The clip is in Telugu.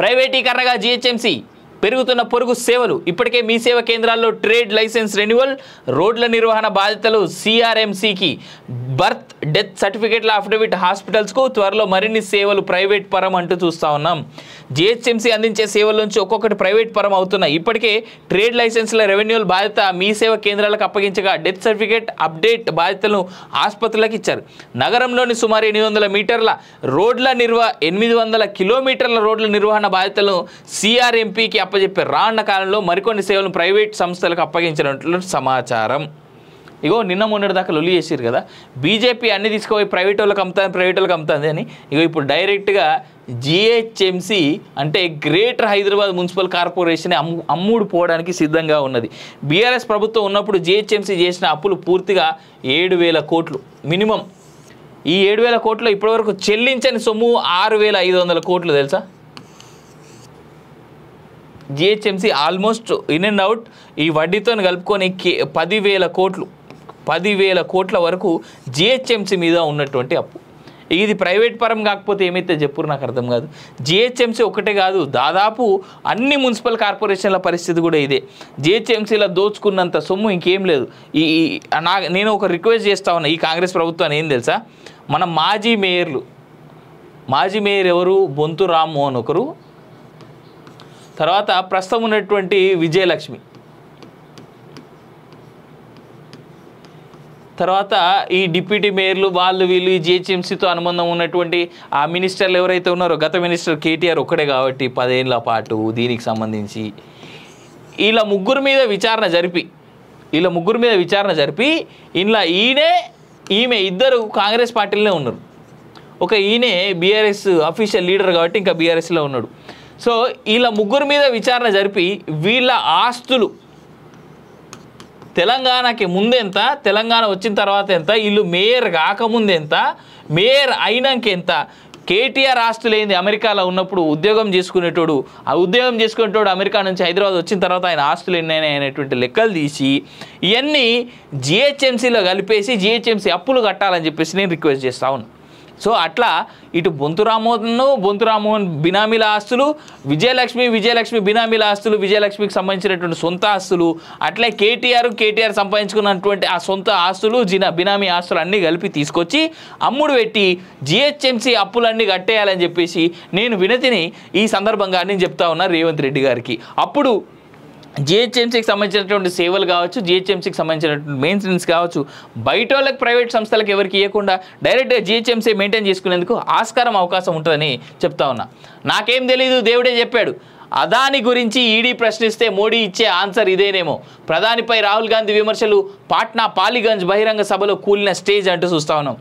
ప్రైవేటీకరణగా జీహెచ్ఎంసీ పెరుగుతున్న పొరుగు సేవలు ఇప్పటికే మీ సేవ కేంద్రాల్లో ట్రేడ్ లైసెన్స్ రెన్యువల్ రోడ్ల నిర్వహణ బాధ్యతలు సిఆర్ఎంసీకి బర్త్ డెత్ సర్టిఫికేట్ల అఫిడవిట్ హాస్పిటల్స్కు త్వరలో మరిన్ని సేవలు ప్రైవేట్ పరం అంటూ చూస్తూ ఉన్నాం. జీహెచ్ఎంసీ అందించే సేవల నుంచి ఒక్కొక్కటి ప్రైవేట్ పరం అవుతున్నాయి. ఇప్పటికే ట్రేడ్ లైసెన్స్ల రెవెన్యూల్ బాధ్యత మీ సేవ కేంద్రాలకు అప్పగించగా డెత్ సర్టిఫికేట్ అప్డేట్ బాధ్యతలను ఆసుపత్రులకు ఇచ్చారు. నగరంలోని సుమారు 800 మీటర్ల రోడ్ల 800 కిలోమీటర్ల రోడ్ల నిర్వహణ బాధ్యతలను సిఆర్ఎంపీకి అప్పచెప్పారు. రానున్న కాలంలో మరికొన్ని సేవలను ప్రైవేట్ సంస్థలకు అప్పగించినట్లు సమాచారం. ఇగో నిన్న మొన్నటి దాకా లొల్లి చేసారు కదా, బీజేపీ అన్ని తీసుకుపోయి ప్రైవేట్ వాళ్ళకి అమ్ముతుంది అని. ఇగో ఇప్పుడు డైరెక్ట్గా జీహెచ్ఎంసీ అంటే గ్రేటర్ హైదరాబాద్ మున్సిపల్ కార్పొరేషన్ అమ్ముడు పోవడానికి సిద్ధంగా ఉన్నది. బీఆర్ఎస్ ప్రభుత్వం ఉన్నప్పుడు జీహెచ్ఎంసీ చేసిన అప్పులు పూర్తిగా 7,000 కోట్లు మినిమం. ఈ 7,000 కోట్లు ఇప్పటివరకు చెల్లించని సొమ్ము 6,500 కోట్లు తెలుసా. GHMC almost in and out ఈ వడ్డీతో కలుపుకొని 10,000 కోట్ల వరకు జీహెచ్ఎంసీ మీద ఉన్నటువంటి అప్పు. ఇది ప్రైవేట్ పరం కాకపోతే ఏమైతే చెప్పురు నాకు అర్థం కాదు. జీహెచ్ఎంసీ ఒకటే కాదు, దాదాపు అన్ని మున్సిపల్ కార్పొరేషన్ల పరిస్థితి కూడా ఇదే. జీహెచ్ఎంసీలో దోచుకున్నంత సొమ్ము ఇంకేం లేదు. నేను ఒక రిక్వెస్ట్ చేస్తా ఉన్నా ఈ కాంగ్రెస్ ప్రభుత్వాన్ని, ఏం తెలుసా, మన మాజీ మేయర్ ఎవరు, బొంతు రామ్మోహన్ ఒకరు, తర్వాత ప్రస్తుతం ఉన్నటువంటి విజయలక్ష్మి, తర్వాత ఈ డిప్యూటీ మేయర్లు వాళ్ళు వీళ్ళు జీహెచ్ఎంసీతో అనుబంధం ఉన్నటువంటి ఆ మినిస్టర్లు ఎవరైతే ఉన్నారో, గత మినిస్టర్ కేటీఆర్ ఒక్కడే కాబట్టి 10 ఏళ్ల పాటు దీనికి సంబంధించి వీళ్ళ ముగ్గురు మీద విచారణ జరిపి ఇంట్లో ఈమె ఇద్దరు కాంగ్రెస్ పార్టీలోనే ఉన్నారు. ఒక ఈయనే బీఆర్ఎస్ అఫీషియల్ లీడర్ కాబట్టి ఇంకా బీఆర్ఎస్లో ఉన్నాడు. సో వీళ్ళ ముగ్గురు మీద విచారణ జరిపి వీళ్ళ ఆస్తులు తెలంగాణకి ముందెంత, తెలంగాణ వచ్చిన తర్వాత ఎంత, వీళ్ళు మేయర్ కాకముందు ఎంత, మేయర్ అయినాక ఎంత, కేటీఆర్ ఆస్తులు ఏంది, అమెరికాలో ఉన్నప్పుడు ఉద్యోగం చేసుకునేటోడు అమెరికా నుంచి హైదరాబాద్ వచ్చిన తర్వాత ఆయన ఆస్తులు ఎన్నైనా అనేటువంటి లెక్కలు తీసి ఇవన్నీ జీహెచ్ఎంసీలో కలిపేసి జీహెచ్ఎంసీ అప్పులు కట్టాలని చెప్పేసి నేను రిక్వెస్ట్ చేస్తా ఉన్నాను. సో అట్లా ఇటు బొంతు రామ్మోహన్ బినామీల ఆస్తులు, విజయలక్ష్మి బినామీల ఆస్తులు, విజయలక్ష్మికి సంబంధించినటువంటి సొంత ఆస్తులు, అట్లే కేటీఆర్ సంపాదించుకున్నటువంటి ఆ సొంత ఆస్తులు బినామీ ఆస్తులు అన్నీ కలిపి తీసుకొచ్చి అమ్ముడు పెట్టి జీహెచ్ఎంసీ అప్పులన్నీ కట్టేయాలని చెప్పేసి నేను వినతిని ఈ సందర్భంగా నేను చెప్తా ఉన్నా రేవంత్ రెడ్డి గారికి. అప్పుడు జీహెచ్ఎంసీకి సంబంధించినటువంటి సేవలు కావచ్చు, జీహెచ్ఎంసీకి సంబంధించినటువంటి మెయింటెనెన్స్ కావచ్చు, బయట వాళ్ళకి ప్రైవేట్ సంస్థలకు ఎవరికి ఇవ్వకుండా డైరెక్ట్గా జీహెచ్ఎంసీ మెయింటైన్ చేసుకునేందుకు అవకాశం ఉంటుందని చెప్తా ఉన్నా. నాకేం తెలీదు, దేవుడే చెప్పాడు. అదాని గురించి ఈడీ ప్రశ్నిస్తే మోడీ ఇచ్చే ఆన్సర్ ఇదేనేమో. ప్రధానిపై రాహుల్ గాంధీ విమర్శలు పాట్నా పాలిగంజ్ బహిరంగ సభలో కూలిన స్టేజ్ అంటూ చూస్తా ఉన్నాం.